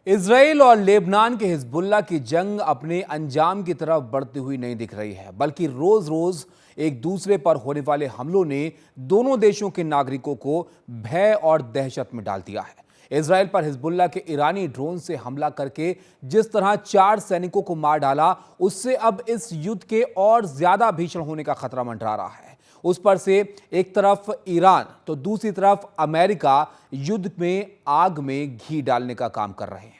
Israel और Lebanon के Hezbollah की जंग अपने अंजाम की तरफ बढ़ती हुई नहीं दिख रही है, बल्कि रोज रोज एक दूसरे पर होने वाले हमलों ने दोनों देशों के नागरिकों को भय और दहशत में डाल दिया है। इजराइल पर हिजबुल्लाह के ईरानी ड्रोन से हमला करके जिस तरह 4 सैनिकों को मार डाला, उससे अब इस युद्ध के और ज्यादा भीषण होने का खतरा मंडरा रहा है। उस पर से एक तरफ ईरान तो दूसरी तरफ अमेरिका युद्ध में आग में घी डालने का काम कर रहे हैं।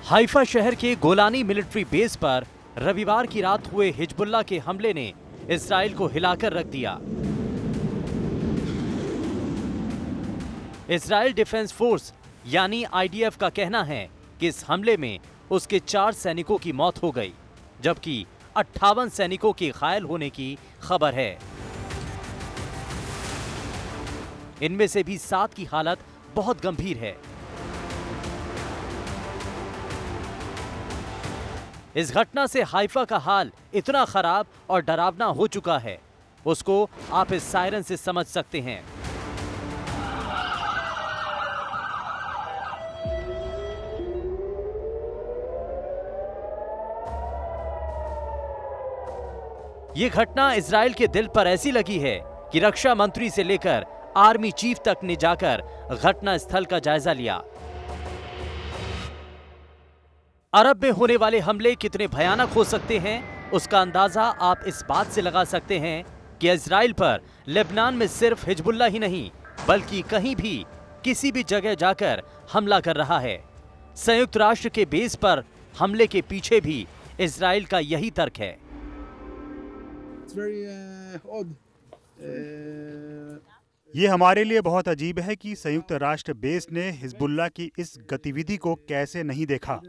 हाइफा शहर के गोलानी मिलिट्री बेस पर रविवार की रात हुए हिजबुल्लाह के हमले ने इस्राइल को हिलाकर रख दिया। इस्राइल डिफेंस फोर्स यानी आईडीएफ का कहना है कि इस हमले में उसके 4 सैनिकों की मौत हो गई, जबकि 58 सैनिकों के घायल होने की खबर है। इनमें से भी 7 की हालत बहुत गंभीर है। इस घटना से हाइफा का हाल इतना खराब और डरावना हो चुका है, उसको आप इस सायरन से समझ सकते हैं। यह घटना इजराइल के दिल पर ऐसी लगी है कि रक्षा मंत्री से लेकर आर्मी चीफ तक ने जाकर घटना स्थल का जायजा लिया। अरब में होने वाले हमले कितने भयानक हो सकते हैं, उसका अंदाजा आप इस बात से लगा सकते हैं कि इजराइल पर लेबनान में सिर्फ हिजबुल्लाह ही नहीं, बल्कि कहीं भी किसी भी जगह जाकर हमला कर रहा है। संयुक्त राष्ट्र के बेस पर हमले के पीछे भी इजराइल का यही तर्क है। ये हमारे लिए बहुत अजीब है कि संयुक्त राष्ट्र बेस ने हिजबुल्लाह की इस गतिविधि को कैसे नहीं देखा।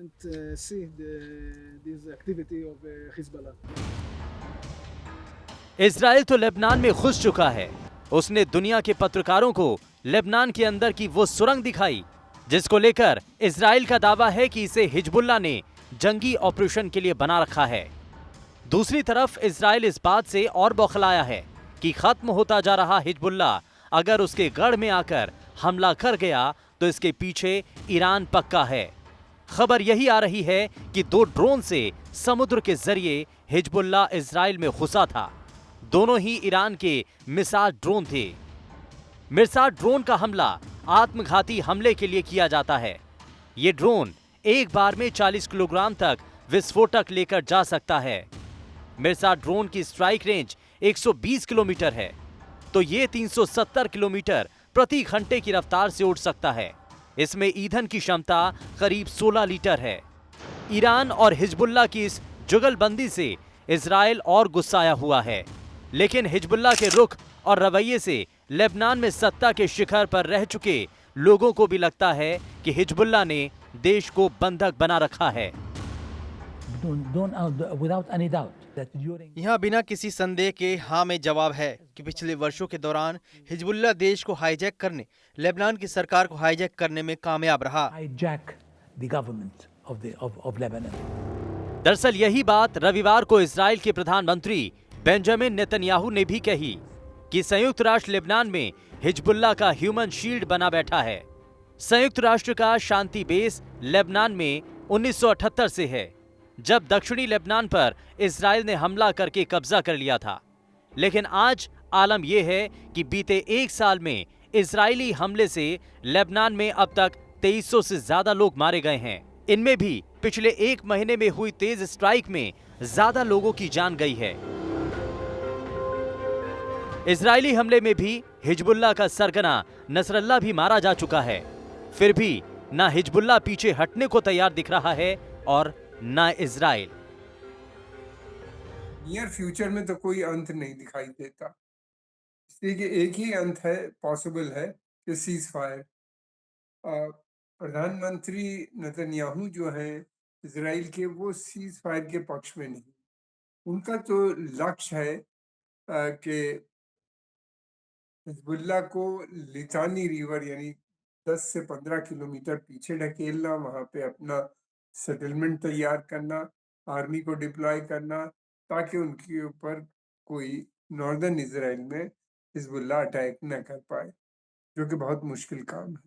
इजराइल तो लेबनान में घुस चुका है। उसने दुनिया के पत्रकारों को लेबनान के अंदर की वो सुरंग दिखाई जिसको लेकर इजराइल का दावा है कि इसे हिजबुल्लाह ने जंगी ऑपरेशन के लिए बना रखा है। दूसरी तरफ इजराइल इस बात से और बौखलाया है कि खत्म होता जा रहा हिजबुल्लाह अगर उसके गढ़ में आकर हमला कर गया तो इसके पीछे ईरान पक्का है। खबर यही आ रही है कि 2 ड्रोन से समुद्र के जरिए हिजबुल्लाह इजराइल में घुसा था। दोनों ही ईरान के मिसाल ड्रोन थे। मिसाल ड्रोन का हमला आत्मघाती हमले के लिए किया जाता है। ये ड्रोन एक बार में 40 किलोग्राम तक विस्फोटक लेकर जा सकता है। मिसाल ड्रोन की स्ट्राइक रेंज 120 किलोमीटर है, तो ये 370 किलोमीटर प्रति घंटे की रफ्तार से उड़ सकता है। इसमें ईंधन की क्षमता करीब 16 लीटर है। ईरान और हिजबुल्लाह की इस जुगलबंदी से इजराइल और गुस्साया हुआ है, लेकिन हिजबुल्लाह के रुख और रवैये से लेबनान में सत्ता के शिखर पर रह चुके लोगों को भी लगता है कि हिजबुल्लाह ने देश को बंधक बना रखा है। यहाँ बिना किसी संदेह के हाँ में जवाब है कि पिछले वर्षों के दौरान हिजबुल्लाह देश को हाईजैक करने, लेबनान की सरकार को हाईजैक करने में कामयाब रहा। दरअसल यही बात रविवार को इजराइल के प्रधानमंत्री बेंजामिन नेतन्याहू ने भी कही कि संयुक्त राष्ट्र लेबनान में हिजबुल्लाह का ह्यूमन शील्ड बना बैठा है। संयुक्त राष्ट्र का शांति बेस लेबनान में 1978 से है, जब दक्षिणी लेबनान पर इजराइल ने हमला करके कब्जा कर लिया था। लेकिन आज आलम यह है कि बीते 1 साल में इजरायली हमले से लेबनान में अब तक 2300 से ज्यादा लोग मारे गए हैं। इनमें भी पिछले 1 महीने में हुई तेज स्ट्राइक में ज्यादा लोगों की जान गई है। इजरायली हमले में भी हिजबुल्लाह का सरगना नसरल्लाह भी मारा जा चुका है। फिर भी ना हिजबुल्लाह पीछे हटने को तैयार दिख रहा है और ना इजराइल। नियर फ्यूचर में तो कोई अंत नहीं दिखाई देता, इसलिए कि एक ही अंत है पॉसिबल है कि सीज फायर। प्रधानमंत्री नेतन्याहू जो हैं इजराइल के, वो सीज फायर के पक्ष में नहीं। उनका तो लक्ष्य है कि हिजबुल्लाह को लितानी रिवर यानी 10 से 15 किलोमीटर पीछे ढकेलना, वहां पे अपना सेटलमेंट तैयार करना, आर्मी को डिप्लॉय करना, ताकि उनके ऊपर कोई नॉर्दर्न इजराइल में हिजबुल्लाह अटैक न कर पाए, जो कि बहुत मुश्किल काम है।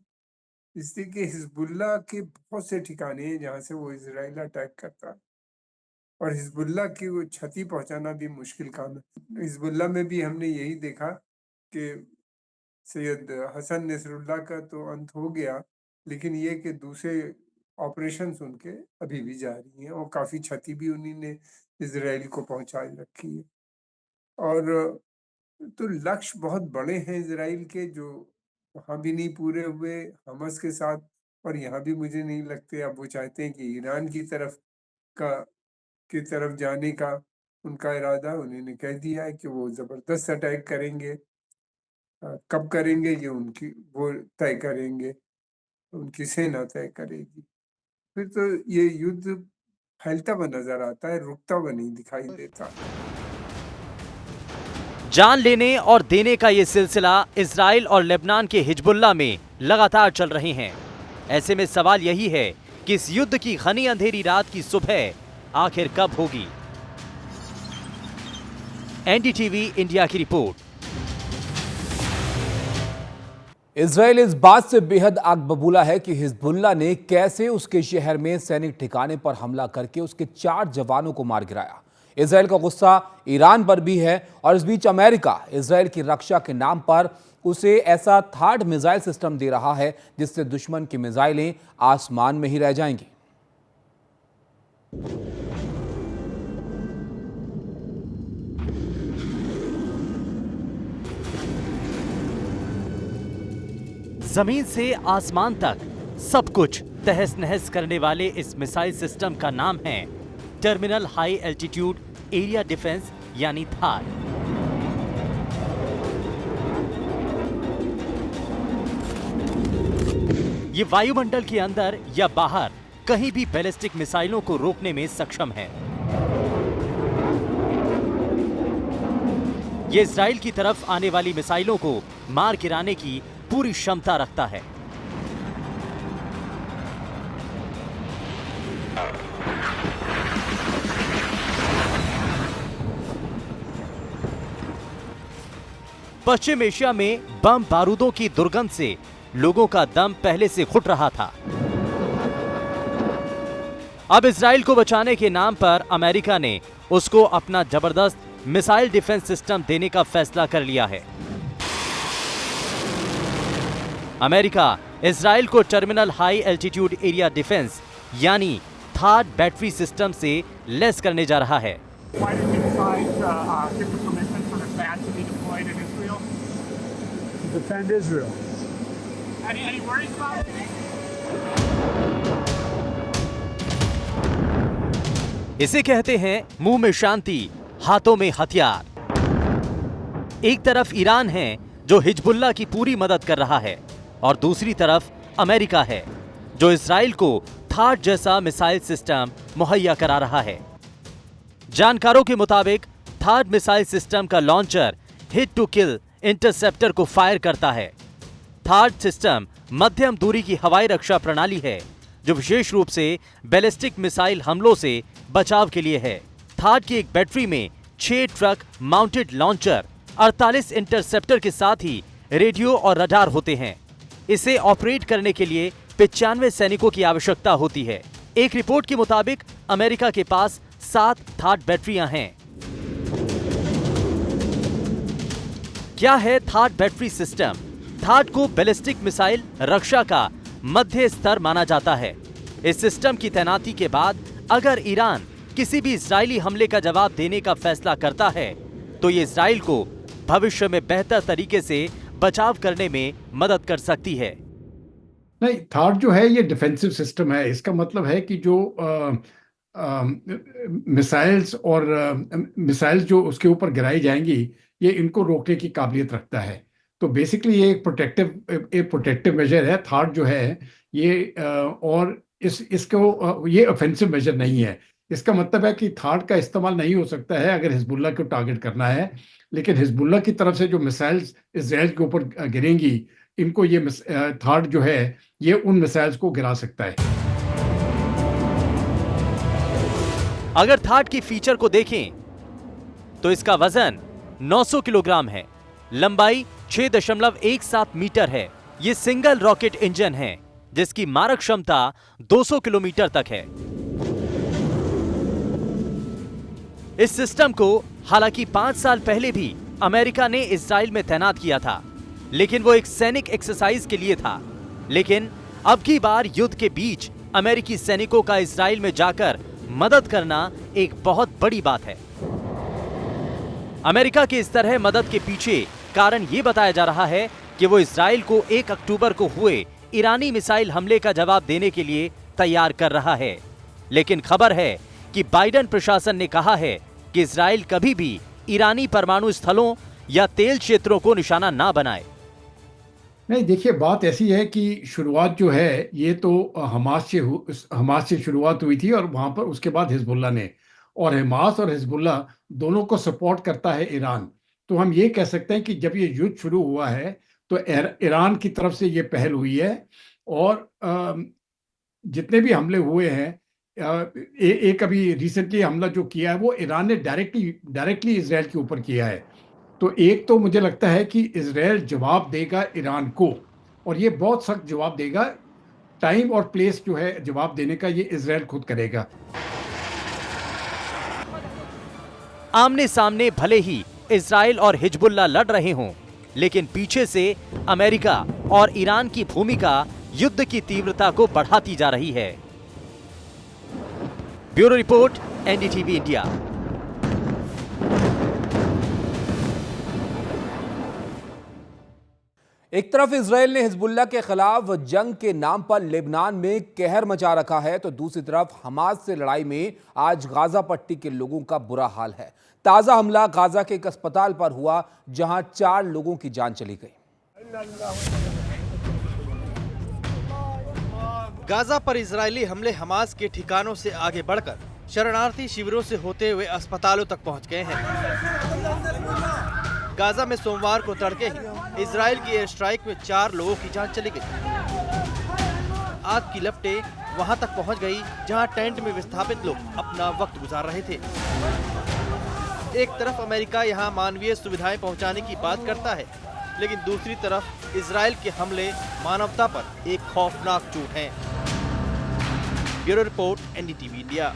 इसलिए कि हिजबुल्लाह के बहुत से ठिकाने हैं जहाँ से वो इजराइल अटैक करता है, और हिजबुल्लाह की वो क्षति पहुंचाना भी मुश्किल काम है। हिजबुल्लाह में भी हमने यही देखा कि सैयद हसन नसरुल्लाह का तो अंत हो गया, लेकिन ये कि दूसरे ऑपरेशंस उनके अभी भी जारी हैं, और काफ़ी क्षति भी उन्हीं ने इजराइल को पहुंचा रखी है। और तो लक्ष्य बहुत बड़े हैं इजराइल के, जो वहाँ भी नहीं पूरे हुए हमास के साथ, और यहाँ भी मुझे नहीं लगते अब वो चाहते हैं कि ईरान का की तरफ जाने का उनका इरादा है। उन्होंने कह दिया है कि वो ज़बरदस्त अटैक करेंगे। कब करेंगे ये वो तय करेंगे, उनकी सेना तय करेगी। फिर तो ये युद्ध फैलता हुआ नज़र आता है, रुकता हुआ नहीं दिखाई देता। जान लेने और देने का ये सिलसिला इजराइल और लेबनान के हिजबुल्लाह में लगातार चल रहे हैं। ऐसे में सवाल यही है कि इस युद्ध की घनी अंधेरी रात की सुबह आखिर कब होगी। एनडीटीवी इंडिया की रिपोर्ट। इजराइल इस बात से बेहद आग बबूला है कि हिजबुल्लाह ने कैसे उसके शहर में सैनिक ठिकाने पर हमला करके उसके 4 जवानों को मार गिराया। इजराइल का गुस्सा ईरान पर भी है, और इस बीच अमेरिका इजराइल की रक्षा के नाम पर उसे ऐसा थार्ड मिसाइल सिस्टम दे रहा है जिससे दुश्मन की मिसाइलें आसमान में ही रह जाएंगी। जमीन से आसमान तक सब कुछ तहस नहस करने वाले इस मिसाइल सिस्टम का नाम है terminal high altitude area defence यानी थार। ये वायुमंडल के अंदर या बाहर कहीं भी बैलिस्टिक मिसाइलों को रोकने में सक्षम है। ये इजराइल की तरफ आने वाली मिसाइलों को मार गिराने की पूरी क्षमता रखता है। पश्चिम एशिया में बम बारूदों की दुर्गंध से लोगों का दम पहले से घुट रहा था। अब इजराइल को बचाने के नाम पर अमेरिका ने उसको अपना जबरदस्त मिसाइल डिफेंस सिस्टम देने का फैसला कर लिया है। अमेरिका इजराइल को terminal high altitude area defence यानी थार्ड बैटरी सिस्टम से लैस करने जा रहा है। Why did you decide to give the permission for the THAAD to be deployed in Israel? To defend Israel. Any worries about it? इसे कहते हैं मुंह में शांति, हाथों में हथियार। एक तरफ ईरान है जो हिजबुल्लाह की पूरी मदद कर रहा है, और दूसरी तरफ अमेरिका है जो इजराइल को थार्ड जैसा मिसाइल सिस्टम मुहैया करा रहा है। जानकारों के मुताबिक थार्ड मिसाइल सिस्टम का launcher hit to kill interceptor को फायर करता है। थार्ड सिस्टम मध्यम दूरी की हवाई रक्षा प्रणाली है जो विशेष रूप से बैलिस्टिक मिसाइल हमलों से बचाव के लिए है। थार्ड की एक बैटरी में 6 ट्रक माउंटेड लॉन्चर, 48 इंटरसेप्टर के साथ ही रेडियो और रडार होते हैं। इसे ऑपरेट करने के लिए 95 सैनिकों की आवश्यकता होती है। एक रिपोर्ट के मुताबिक अमेरिका के पास 7 थार्ड बैटरियां हैं। क्या है थार्ड बैटरी सिस्टम? थार्ड को बैलिस्टिक मिसाइल रक्षा का मध्य स्तर माना जाता है। इस सिस्टम की तैनाती के बाद अगर ईरान किसी भी इजरायली हमले का जवाब देने का फैसला करता है तो ये इजराइल को भविष्य में बेहतर तरीके से बचाव करने में मदद कर सकती है। नहीं, थार्ड जो है ये डिफेंसिव सिस्टम है। इसका मतलब है कि जो मिसाइल्स जो उसके ऊपर गिराई जाएंगी, ये इनको रोकने की काबिलियत रखता है। तो बेसिकली ये एक प्रोटेक्टिव मेजर है। थार्ड जो है ये और इसको ये ऑफेंसिव मेजर नहीं है। इसका मतलब है कि थार्ड का इस्तेमाल नहीं हो सकता है अगर हिजबुल्लाह को टारगेट करना है, लेकिन हिजबुल्लाह की तरफ से जो मिसाइल्स इजराइल के ऊपर गिरेंगी, इनको ये थार्ड जो है ये उन मिसाइल्स को गिरा सकता है। अगर थार्ड की फीचर को देखें तो इसका वजन 900 किलोग्राम है, लंबाई 6.17 मीटर है। यह सिंगल रॉकेट इंजन है जिसकी मारक क्षमता 200 किलोमीटर तक है। इस सिस्टम को हालांकि 5 साल पहले भी अमेरिका ने इजराइल में तैनात किया था, लेकिन वो एक सैनिक एक्सरसाइज के लिए था। लेकिन अब की बार युद्ध के बीच अमेरिकी सैनिकों का इजराइल में जाकर मदद करना एक बहुत बड़ी बात है। अमेरिका के इस तरह मदद के पीछे कारण यह बताया जा रहा है कि वो इजराइल को 1 अक्टूबर को हुए ईरानी मिसाइल हमले का जवाब देने के लिए तैयार कर रहा है। लेकिन खबर है कि बाइडेन प्रशासन ने कहा है कि इजराइल कभी भी ईरानी परमाणु स्थलों या तेल क्षेत्रों को निशाना ना बनाए। नहीं, देखिए बात ऐसी है कि शुरुआत जो है ये तो हमास से शुरुआत हुई थी और वहां पर उसके बाद हिजबुल्लाह ने, और हमास और हिजबुल्लाह दोनों को सपोर्ट करता है ईरान। तो हम ये कह सकते हैं कि जब ये युद्ध शुरू हुआ है तो ईरान की तरफ से ये पहल हुई है, और जितने भी हमले हुए हैं, एक अभी रिसेंटली हमला जो किया है वो ईरान ने डायरेक्टली इजराइल के ऊपर किया है। तो एक तो मुझे लगता है कि इजराइल जवाब देगा ईरान को, और ये बहुत सख्त जवाब देगा। टाइम और प्लेस जो है जवाब देने का ये इजराइल खुद करेगा। आमने सामने भले ही इजराइल और हिजबुल्लाह लड़ रहे हों, लेकिन पीछे से अमेरिका और ईरान की भूमिका युद्ध की तीव्रता को बढ़ाती जा रही है। Bureau report, NDTV India. एक तरफ इजराइल ने हिजबुल्लाह के खिलाफ जंग के नाम पर लेबनान में कहर मचा रखा है, तो दूसरी तरफ हमास से लड़ाई में आज गाजा पट्टी के लोगों का बुरा हाल है। ताजा हमला गाजा के एक अस्पताल पर हुआ जहां 4 लोगों की जान चली गई। गाजा पर इजरायली हमले हमास के ठिकानों से आगे बढ़कर शरणार्थी शिविरों से होते हुए अस्पतालों तक पहुंच गए हैं। गाजा में सोमवार को तड़के ही इजराइल की एयर स्ट्राइक में 4 लोगों की जान चली गई। आग की लपटें वहां तक पहुंच गई जहां टेंट में विस्थापित लोग अपना वक्त गुजार रहे थे। एक तरफ अमेरिका यहां मानवीय सुविधाएं पहुंचाने की बात करता है, लेकिन दूसरी तरफ इजराइल के हमले मानवता पर एक खौफनाक चोट हैं। Bureau report, NDTV India.